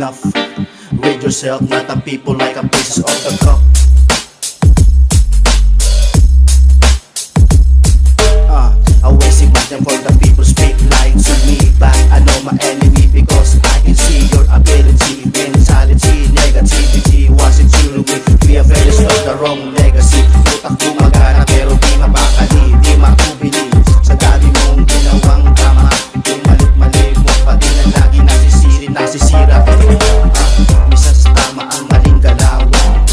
enough. Rid yourself, not the people like a pieces of the cup. Always imagine for the people speak like to me, but I know my enemy because I can see your ability. Mentality, negativity, wasn't you with be a very of the wrong legacy. Utak gumagana pero di mapakali, di makubili sa dami mong ginawang tama. Yung mali mo pa din ang lagi nasisira. Misa sa tama ang maling galawan,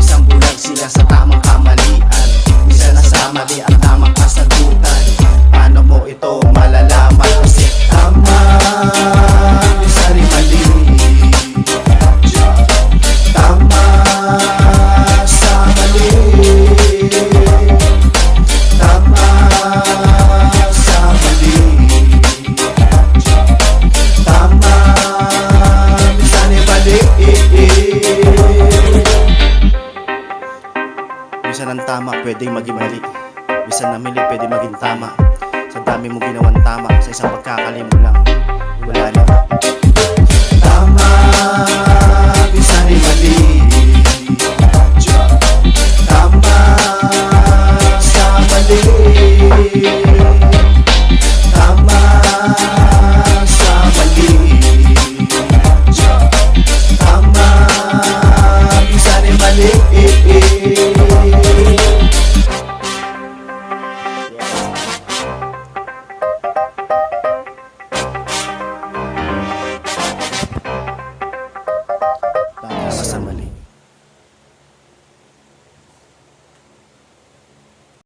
isang bulag sila sa tamang kamalian. Misa nasa mali ang tamang kasagutan. Paano mo ito malalaman? Kasi tama, misa rin mali. Tama sa mali. Tama sa mali. Tama, misa rin mali. Minsan ang tama pwedeng maging mali. Minsan na mali pwedeng maging tama. Sa dami mo ginawang tama, sa isang pagkakali mo lang, wala na. Tama, minsan rin mali.